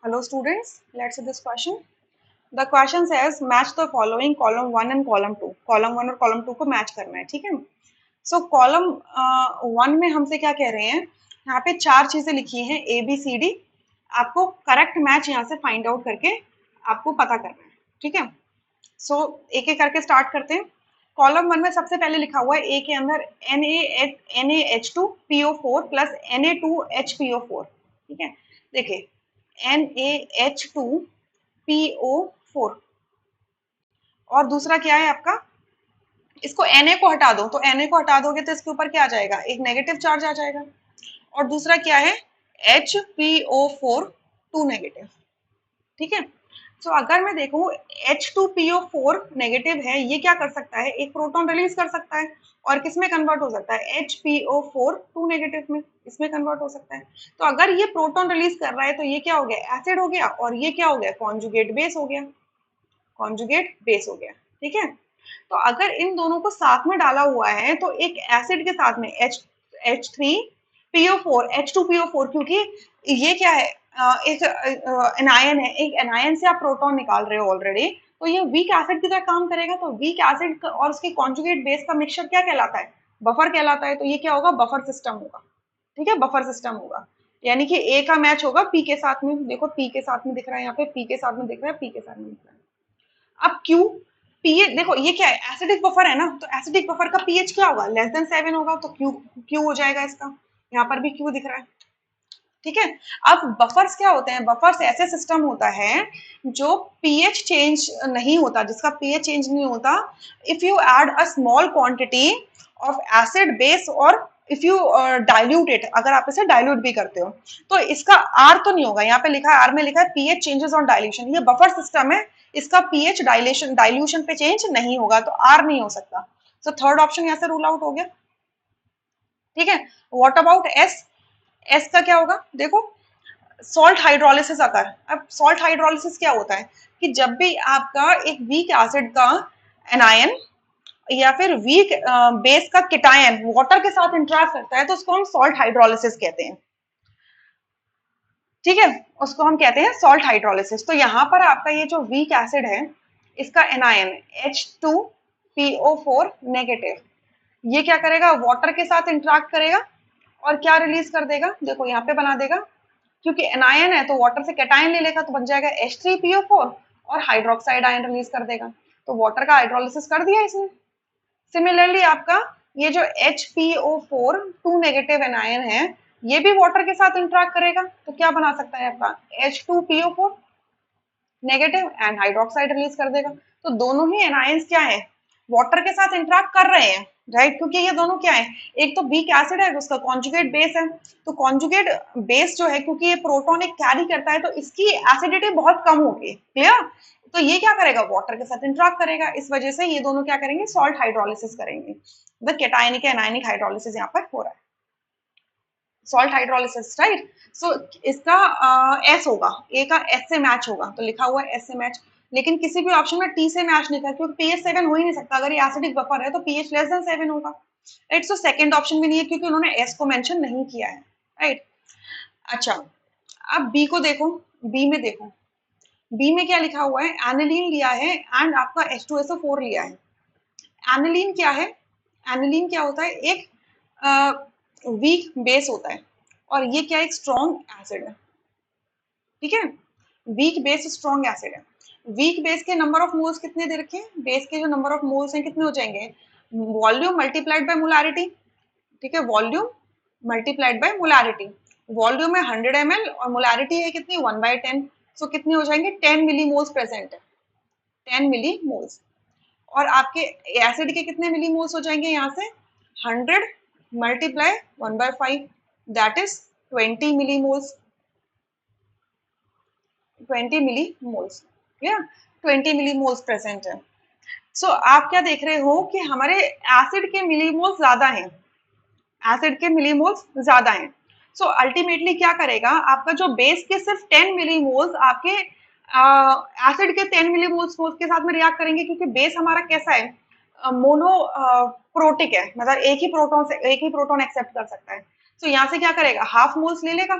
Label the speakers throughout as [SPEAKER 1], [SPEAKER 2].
[SPEAKER 1] Hello students, let's see this question. The question says match the following column 1 and column 2. Column 1 और column 2 को match करना है, ठीक है? So column 1 में हमसे क्या कह रहे हैं? यहाँ पे चार चीजें लिखी हैं A B C D. आपको करेक्ट मैच यहाँ से फाइंड आउट करके आपको पता करना है, ठीक है? सो एक एक करके स्टार्ट करते हैं। कॉलम 1 में सबसे पहले लिखा हुआ है ए के अंदर NaH2PO4 प्लस Na2HPO4, ठीक है? देखिए NaH2PO4 और दूसरा क्या है आपका, इसको Na को हटा दो तो Na को हटा दोगे तो इसके ऊपर क्या आ जाएगा, एक नेगेटिव चार्ज आ जाएगा। और दूसरा क्या है, HPO4 टू नेगेटिव, ठीक है? तो अगर मैं देखूं H2PO4 नेगेटिव है, ये क्या कर सकता है, एक प्रोटॉन रिलीज कर सकता है और किस में कन्वर्ट हो सकता है, HPO4 टू नेगेटिव में, इसमें कन्वर्ट हो सकता है। तो अगर ये प्रोटॉन रिलीज कर रहा है तो ये क्या हो गया, एसिड हो गया, और ये क्या हो गया, कॉन्जुगेट बेस हो गया, कॉन्जुगेट बेस हो गया, ठीक है? तो अगर इन दोनों को साथ में डाला हुआ है तो एक एसिड के साथ में H3PO4 H2PO4, क्योंकि ये क्या है, एक एनायन है, एक एनायन से आप प्रोटॉन निकाल रहे हो ऑलरेडी, तो ये वीक एसिड की तरह काम करेगा। तो वीक एसिड और उसके कॉन्जुगेट बेस का मिक्सचर क्या कहलाता है, बफर कहलाता है। तो ये क्या होगा, बफर सिस्टम होगा, ठीक है? बफर सिस्टम होगा, यानी कि ए का मैच होगा पी के साथ में। देखो पी के साथ में दिख रहा है, यहाँ पे पी के साथ में दिख रहा है, पी के साथ में दिख रहा है। अब क्यू, पीएच देखो ये क्या है, एसिडिक बफर है ना, तो एसिडिक बफर का पीएच क्या होगा, लेस देन 7 होगा, तो क्यू क्यू हो जाएगा इसका। यहाँ पर भी क्यू दिख रहा है, ठीक है? अब बफर्स क्या होते हैं, बफर्स ऐसे सिस्टम होता है जो पीएच चेंज नहीं होता, जिसका पीएच चेंज नहीं होता। If you add a small quantity of acid base और इफ यू डाइल्यूट इट, अगर आप इसे डाइल्यूट भी करते हो तो इसका आर तो नहीं होगा। यहाँ पे लिखा है, आर में लिखा है पीएच चेंजेस ऑन डाइल्यूशन, ये बफर सिस्टम है, इसका पीएच डाइल्यूशन पे चेंज नहीं होगा, तो आर नहीं हो सकता। तो थर्ड ऑप्शन यहाँ से रूल आउट हो गया, ठीक है? व्हाट अबाउट एस, एस का क्या होगा, देखो सॉल्ट हाइड्रोलिसिस आता है। अब सॉल्ट हाइड्रोलिसिस क्या होता है कि जब भी आपका एक वीक एसिड का एनायन या फिर वीक बेस का केटायन वाटर के साथ इंटरेक्ट करता है तो उसको हम सॉल्ट हाइड्रोलिसिस कहते हैं, ठीक है? उसको हम कहते हैं सॉल्ट हाइड्रोलिसिस। तो यहाँ पर आपका ये जो वीक एसिड है, इसका एनायन H2PO4 नेगेटिव, ये क्या करेगा, वाटर के साथ इंटरेक्ट करेगा और क्या रिलीज कर देगा, देखो यहाँ पे बना देगा, क्योंकि एनायन है तो वाटर से कैटायन ले लेगा तो बन जाएगा H3PO4 और हाइड्रोक्साइड आयन रिलीज कर देगा। तो वाटर का हाइड्रोलिसिस कर दिया इसने। सिमिलरली आपका ये जो HPO4 टू नेगेटिव एनायन है, ये भी वाटर के साथ इंटरेक्ट करेगा तो क्या बना सकता है आपका, H2PO4 negative and hydroxide release कर देगा। तो दोनों ही एनायंस क्या है, वाटर के साथ इंटरेक्ट कर रहे हैं, राइट? क्योंकि ये दोनों क्या है, एक तो वीक एसिड है, उसका कॉन्जुगेट बेस है, तो कॉन्जुगेट बेस जो है, क्योंकि ये प्रोटॉन एक कैरी करता है तो इसकी एसिडिटी बहुत कम होगी, क्लियर? तो ये क्या करेगा, वाटर के साथ इंटरेक्ट करेगा, इस वजह से ये दोनों क्या करेंगे, सॉल्ट हाइड्रोलिसिस करेंगे। द केटायनिक एनायनिक हाइड्रोलिसिस यहाँ पर हो रहा है, सॉल्ट हाइड्रोलिसिस, राइट? सो इसका एस होगा, ए का एस से मैच होगा, तो लिखा हुआ है एस से मैच। लेकिन किसी भी ऑप्शन में टी से मैच नहीं था, क्योंकि पीएच 7 हो ही नहीं सकता, अगर ये एसिडिक बफर है तो पीएच लेस देन 7 होगा, राइट? सो सेकंड ऑप्शन भी नहीं है क्योंकि उन्होंने एस को मेंशन नहीं किया है, राइट? अच्छा, अब बी को देखो, बी में देखो, बी में क्या लिखा हुआ है, एनिलीन लिया है एंड आपका H2SO4 लिया है। एनिलीन क्या है, एनिलीन क्या होता है, एक वीक बेस होता है और ये क्या, एक स्ट्रॉन्ग एसिड है, ठीक है? वीक बेस स्ट्रॉन्ग एसिड है। वीक बेस के नंबर ऑफ मोल्स कितने दे रखे हैं, बेस के जो नंबर ऑफ मोल्स हैं कितने हो जाएंगे, वॉल्यूम मल्टीप्लाइड बाय मोलारिटी, ठीक है? Volume multiplied by molarity, volume है 100 ml और मोलारिटी है कितनी, 1/10, सो कितने हो जाएंगे, 10 मिली मोल्स प्रेजेंट है, 10 मिली मोल्स। और आपके एसिड के कितने मिली मोल्स हो जाएंगे, यहाँ से 100 multiply 1/5, that is 20 milli moles, 20 milli moles, या 20 मिली मोल्स प्रेजेंट है। सो आप क्या देख रहे हो कि हमारे एसिड के मिलीमोल्स ज्यादा हैं, एसिड के मिलीमोल्स ज्यादा हैं। सो अल्टीमेटली क्या करेगा, आपका जो बेस के सिर्फ 10 मिलीमोल्स आपके एसिड के 10 मिलीमोल्स के साथ में रिएक्ट करेंगे, क्योंकि बेस हमारा कैसा है, मोनो प्रोटिक है, मतलब एक ही प्रोटॉन एक्सेप्ट कर सकता है। तो यहाँ से क्या करेगा, हाफ मोल्स ले लेगा,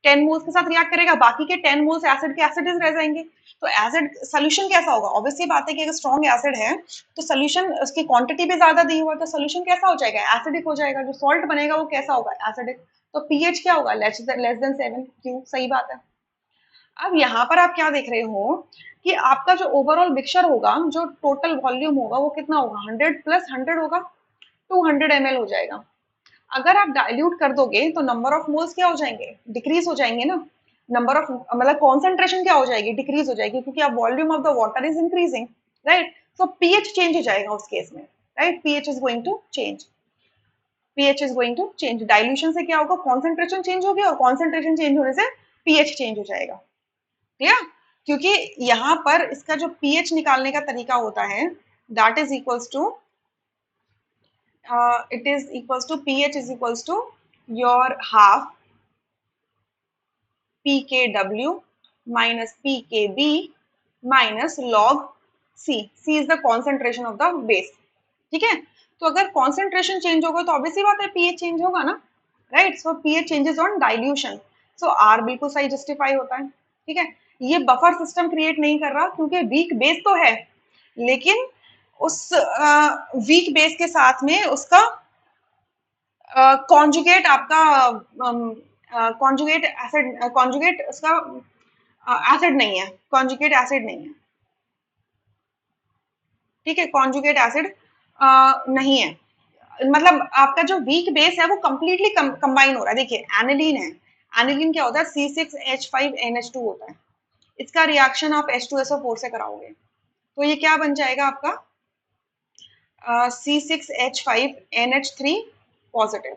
[SPEAKER 1] 10 मोल्स के साथ रिएक्ट करेगा, बाकी के 10 मोल्स एसिड के एसिड रह जाएंगे। तो एसिड सोल्यूशन कैसा होगा? ऑब्वियसली बात है कि अगर स्ट्रॉन्ग एसिड है तो सोल्यूशन उसकी क्वांटिटी भी ज्यादा दी हुआ है, तो सोल्यूशन कैसा हो जाएगा? एसिडिक हो जाएगा। जो सॉल्ट बनेगा वो कैसा होगा? एसिडिक। तो पीएच क्या होगा? Less than 7। क्यों? सही बात है। अब यहाँ पर आप क्या देख रहे हो कि आपका जो ओवरऑल मिक्सचर होगा, जो टोटल वॉल्यूम होगा वो कितना होगा? 100 प्लस 100 होगा, 200 ml हो जाएगा। अगर आप डाइल्यूट कर दोगे तो नंबर ऑफ मोल्स क्या हो जाएंगे? डिक्रीज हो जाएंगे ना। नंबर ऑफ मतलब कॉन्सेंट्रेशन क्या हो जाएगी? डिक्रीज हो जाएगी, क्योंकि अब volume of the water is increasing, right. So pH change हो जाएगा उस केस में, राइट। PH is going to change, pH is going to change. Dilution से क्या होगा? कॉन्सेंट्रेशन चेंज होगी, और कॉन्सेंट्रेशन चेंज होने से पीएच चेंज हो जाएगा। क्लियर? क्योंकि यहाँ पर इसका जो पीएच निकालने का तरीका होता है, that is equals to it is equals to pH is equals to your half pKw minus pKb minus log C. C is the concentration of the base. ठीक है? तो अगर concentration change होगा तो obviously बात है pH change होगा ना, right? So pH changes on dilution. So R बिल्कुल सही justify होता है, ठीक है? ये बफर सिस्टम क्रिएट नहीं कर रहा क्योंकि वीक बेस तो है, लेकिन उस वीक बेस के साथ में उसका कॉन्जुगेट आपका कॉन्जुगेट एसिड, कॉन्जुगेट उसका एसिड नहीं है, कॉन्जुगेट एसिड नहीं है, ठीक है। कॉन्जुगेट एसिड नहीं है, मतलब आपका जो वीक बेस है वो कंप्लीटली कंबाइन हो रहा है। देखिए एनिलीन है, एनिलीन क्या होता है? C6H5NH2 होता है। इसका रिएक्शन आप H2SO4 से कराओगे तो ये क्या बन जाएगा आपका? C6H5NH3 positive.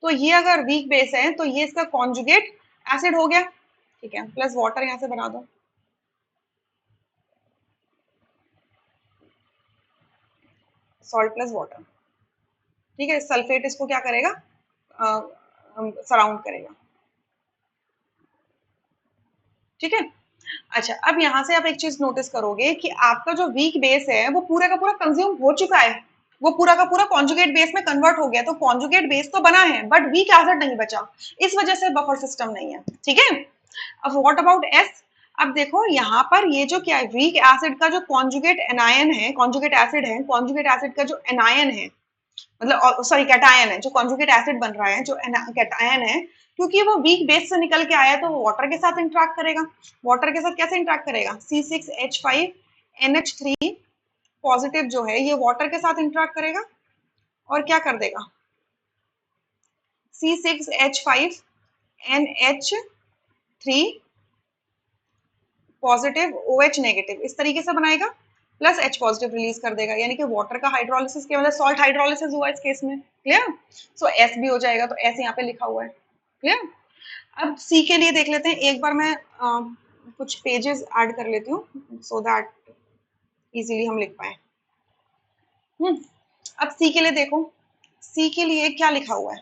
[SPEAKER 1] तो ये अगर वीक बेस है तो ये इसका कॉन्जुगेट एसिड हो गया, ठीक है। प्लस वाटर यहां से बना दो, सॉल्ट प्लस वाटर, ठीक है। सल्फेट इसको क्या करेगा? सराउंड करेगा, ठीक है। अच्छा, अब यहां से आप एक चीज नोटिस करोगे कि आपका जो वीक बेस है वो पूरा का पूरा कंज्यूम हो चुका है, वो पूरा का पूरा कॉन्जुगेट बेस में कन्वर्ट हो गया। तो कॉन्जुगेट बेस तो बना है बट वीक एसिड नहीं बचा, इस वजह से बफर सिस्टम नहीं है, ठीक है। अब व्हाट अबाउट एस? अब देखो यहाँ पर ये जो क्या है, वीक एसिड का जो कॉन्जुगेट एनायन है, कॉन्जुगेट एसिड है, कॉन्जुगेट एसिड का जो एनायन है, मतलब सॉरी कैटायन है, जो कॉन्जुगेट एसिड बन रहा है, जो कैटायन है, क्योंकि वो वीक बेस से निकल के आया तो वो वाटर के साथ इंटरेक्ट करेगा। वाटर के साथ कैसे इंटरेक्ट करेगा? C6H5NH3 पॉजिटिव जो है ये वाटर के साथ इंटरेक्ट करेगा और क्या कर देगा? C6H5NH3 पॉजिटिव OH नेगेटिव इस तरीके से बनाएगा, प्लस H पॉजिटिव रिलीज कर देगा, यानी कि वाटर का हाइड्रोलिसिस के मतलब सॉल्ट हाइड्रोलिसिस हुआ इस केस में। क्लियर? सो S भी हो जाएगा, तो S यहाँ पे लिखा हुआ है। क्लियर? अब C के लिए देख लेते हैं, एक बार मैं कुछ पेजेस ऐड कर लेती हूँ सो दैट इजीली हम लिख पाए। अब C के लिए देखो, C के लिए क्या लिखा हुआ है?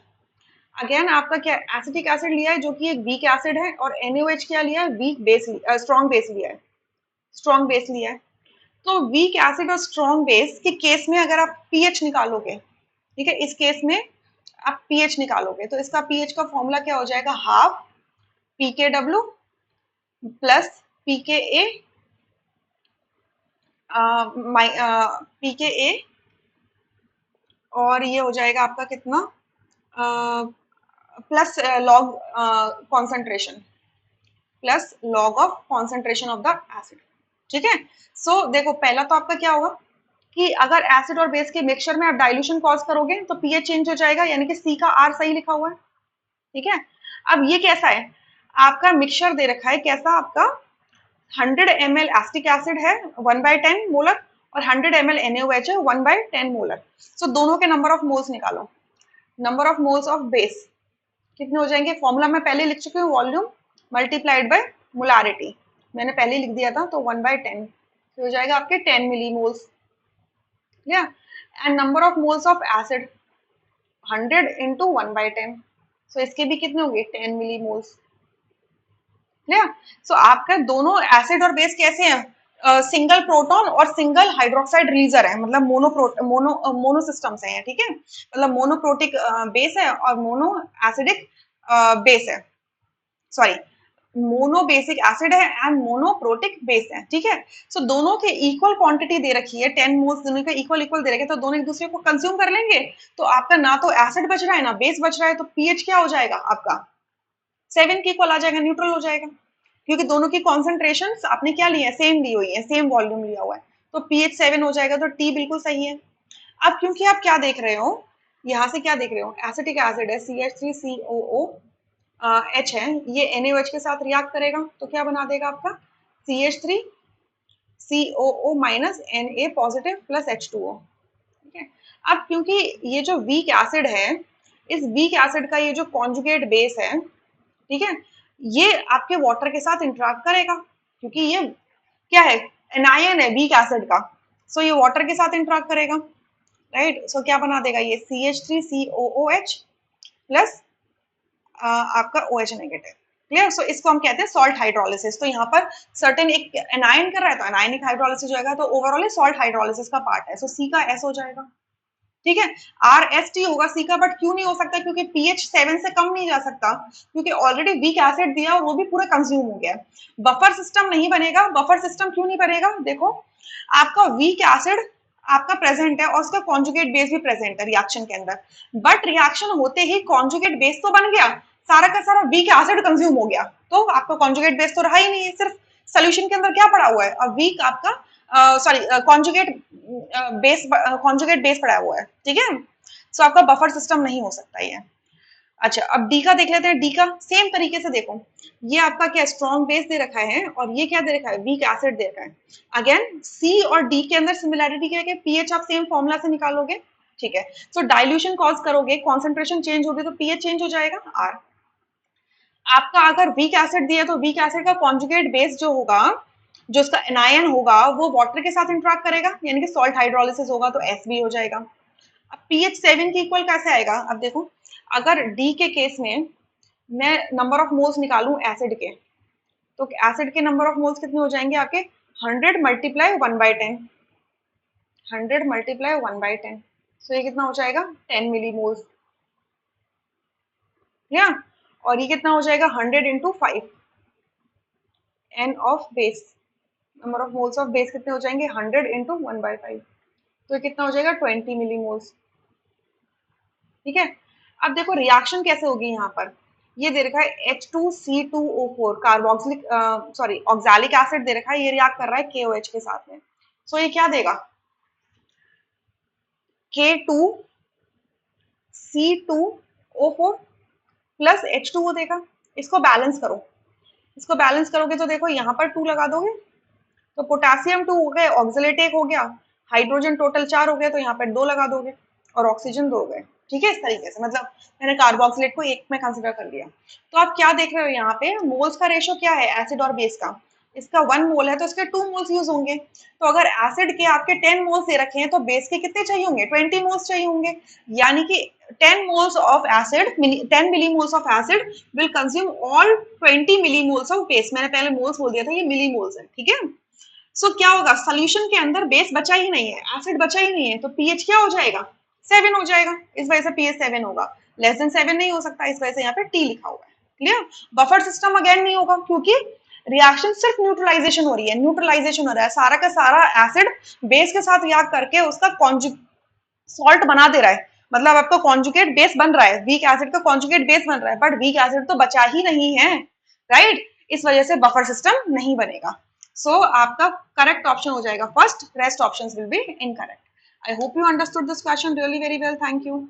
[SPEAKER 1] अगेन आपका क्या एसिटिक एसिड लिया है जो कि एक वीक एसिड है, और NaOH क्या लिया है? वीक बेस, स्ट्रॉन्ग बेस लिया है, स्ट्रॉन्ग बेस लिया है। तो वीक एसिड और स्ट्रॉन्ग बेस के केस में अगर आप पीएच निकालोगे, ठीक है, इस केस में आप पीएच निकालोगे तो इसका पीएच का फॉर्मूला क्या हो जाएगा? Half pKw plus pKa, pKa, और ये हो जाएगा आपका कितना? Plus log concentration, plus log of concentration of the acid, ठीक है। सो देखो पहला तो आपका क्या होगा कि अगर एसिड और बेस के मिक्सचर में आप डाइल्यूशन कॉज करोगे तो पीएच चेंज हो जाएगा, यानी कि सी का आर सही लिखा हुआ है, ठीक है। अब ये कैसा है? आपका मिक्सचर दे रखा है कैसा? आपका 100 ml एसिटिक एसिड है 1/10 मोलर, और 100 ml NaOH है 1/10 मोलर। सो दोनों के नंबर ऑफ मोल्स निकालो। Number of moles of base कितने हो जाएंगे? फॉर्मूला मैं पहले लिख चुकी हूँ, वॉल्यूम मल्टीप्लाइड बाय मोलारिटी, मैंने पहले लिख दिया था, तो 1/10 हो जाएगा आपके 10 millimoles. Yeah, and number of moles of acid 100 into 1/10, so इसके भी कितने होंगे? 10 मिलीमोल्स। सो आपका दोनों एसिड और बेस कैसे हैं? सिंगल प्रोटॉन और सिंगल हाइड्रोक्साइड रिलीजर है, मतलब मोनो सिस्टम्स हैं, ठीक है। मतलब मोनोप्रोटिक बेस है और मोनो एसिडिक बेस है, सॉरी, मोनोबेसिक एसिड है एंड मोनोप्रोटिक बेस है, ठीक है। सो दोनों के इक्वल क्वांटिटी दे रखी है, 10 मोल्स दोनों का इक्वल इक्वल दे रखे, तो दोनों एक दूसरे को कंज्यूम कर लेंगे, तो आपका ना तो एसिड बच रहा है ना बेस बच रहा है, तो पीएच क्या हो जाएगा आपका 7 के इक्वल आ जाएगा, न्यूट्रल हो जाएगा, क्योंकि दोनों की कॉन्सेंट्रेशन आपने क्या लिया है, सेम ली हुई है, सेम वॉल्यूम लिया हुआ है, तो पीएच 7 हो जाएगा, तो टी बिल्कुल सही है। अब क्योंकि आप क्या देख रहे हो, यहाँ से क्या देख रहे हो, एसिटिक एसिड है, CH3COO H है, ये NaOH के साथ रिएक्ट करेगा, तो क्या बना देगा आपका CH3COO minus Na positive plus H2O, ठीक है। अब क्योंकि ये जो वीक एसिड है, इस वीक एसिड का ये जो कॉन्जुगेट बेस है, ठीक है, ये आपके वाटर के साथ इंटरेक्ट करेगा, क्योंकि ये क्या है, एनायन है वीक एसिड का, सो ये वाटर के साथ इंटरेक्ट करेगा, राइट। सो क्या बना देगा ये CH3COOH प्लस आपका OH नेगेटिव, क्लियर। सो इसको हम कहते हैं सॉल्ट हाइड्रोलिसिस। तो यहाँ पर सर्टेन एक एनायन कर रहा है, तो एनायनिक हाइड्रोलिसिस जाएगा, तो ओवरऑल सॉल्ट हाइड्रोलिसिस का पार्ट है, सो सी का S हो जाएगा, ठीक है। RST होगा सी का, बट क्यों नहीं हो सकता, क्योंकि पीएच 7 से कम नहीं जा सकता, क्योंकि ऑलरेडी वीक एसिड दिया और वो भी पूरा कंज्यूम हो गया। बफर सिस्टम नहीं बनेगा, बफर सिस्टम क्यों नहीं बनेगा, देखो आपका वीक एसिड आपका प्रेजेंट है और उसका कॉन्जुगेट बेस भी प्रेजेंट है रिएक्शन के अंदर, बट रिएक्शन होते ही कॉन्जुगेट बेस तो बन गया, सारा का सारा वीक एसिड कंज्यूम हो गया, तो आपका कॉन्जुगेट बेस तो रहा ही नहीं है, सिर्फ सोल्यूशन के अंदर क्या पड़ा हुआ है, और वीक आपका सॉरी कॉन्जुगेट कॉन्जुगेट बेस पड़ा हुआ है, ठीक है। सो आपका बफर सिस्टम नहीं हो सकता ये। अच्छा, अब डी का देख लेते हैं। डी का सेम तरीके से देखो, ये आपका क्या स्ट्रॉन्ग बेस दे रखा है और ये क्या दे रखा है, वीक एसिड दे रखा है। अगेन सी और डी के अंदर सिमिलैरिटी क्या है, पीएच आप सेम फॉर्मूला से निकालोगे, ठीक है। सो डाइल्यूशन कॉज करोगे, कॉन्सेंट्रेशन चेंज होगी, तो पीएच चेंज हो जाएगा आर। आपका अगर वीक एसिड दिया तो वीक एसिड का कॉन्जुगेट बेस जो होगा, जो उसका एनायन होगा, वो वाटर के साथ इंटरेक्ट करेगा, यानी कि सॉल्ट हाइड्रोलिसिस होगा, तो एस बी हो जाएगा। अब पीएच 7 के इक्वल कैसे आएगा, अब देखो अगर डी के केस में मैं नंबर ऑफ मोल्स निकालूं एसिड के, तो एसिड के नंबर ऑफ मोल्स कितने हो जाएंगे आपके 100 मल्टीप्लाई 1/10, 100 मल्टीप्लाई 1/10, सो ये कितना हो जाएगा 10 मिली मोल्स, या और ये कितना हो जाएगा 100 into 5, N of base, number of moles of base कितने हो जाएंगे 100 इंटू 1/5, तो ये कितना हो जाएगा 20 मिली मोल्स, ठीक है। अब देखो रिएक्शन कैसे होगी, यहाँ पर ये दे रखा है H2C2O4 carboxylic sorry oxalic acid दे रखा है, ये रिएक्ट कर रहा है KOH के साथ में, सो ये क्या देगा K2C2O4 प्लस H2O देगा। इसको बैलेंस करो, इसको बैलेंस करोगे तो देखो यहाँ पर 2 लगा दोगे, तो पोटेशियम 2 हो गए, ऑक्सलेट 1 हो गया, हाइड्रोजन टोटल 4 हो गए, तो यहाँ पर 2 लगा दोगे और ऑक्सीजन 2 हो गए, ठीक है। इस तरीके से मतलब मैंने कार्बोक्सिलेट को 1 में कंसिडर कर लिया। तो आप क्या देख रहे हो यहाँ पे, मोल्स का रेशो क्या है एसिड और बेस का, इसका 1 मोल है तो इसके 2 मोल्स यूज होंगे, तो अगर एसिड के आपके 10 मोल्स दे रखे हैं तो बेस के कितने चाहिए होंगे 20 मोल्स चाहिए होंगे, यानी कि 10 moles of acid 10 millimoles of acid will consume all 20 millimoles of base, मैंने पहले मोल्स बोल दिया था, ये मिलीमोल्स है, ठीक है। सो क्या होगा, सोल्यूशन के अंदर बेस बचा ही नहीं है, एसिड बचा ही नहीं है, तो पीएच क्या हो जाएगा 7 हो जाएगा, इस वजह से पीएच 7 होगा, लेस देन 7 नहीं हो सकता, इस वजह से यहाँ पे टी लिखा हुआ है, क्लियर। बफर सिस्टम अगेन नहीं होगा, क्योंकि रिएक्शन सिर्फ न्यूट्रलाइजेशन हो रही है, न्यूट्रलाइजेशन हो रहा है, सारा का सारा एसिड बेस के साथ रिएक्ट करके उसका सॉल्ट बना दे रहा है, मतलब आपका कॉन्जुगेट बेस बन रहा है, वीक एसिड का कॉन्जुगेट बेस बन रहा है, बट वीक एसिड तो बचा ही नहीं है, राइट। इस वजह से बफर सिस्टम नहीं बनेगा। सो आपका करेक्ट ऑप्शन हो जाएगा first, rest options will be incorrect. I hope you understood this question really very well, thank you.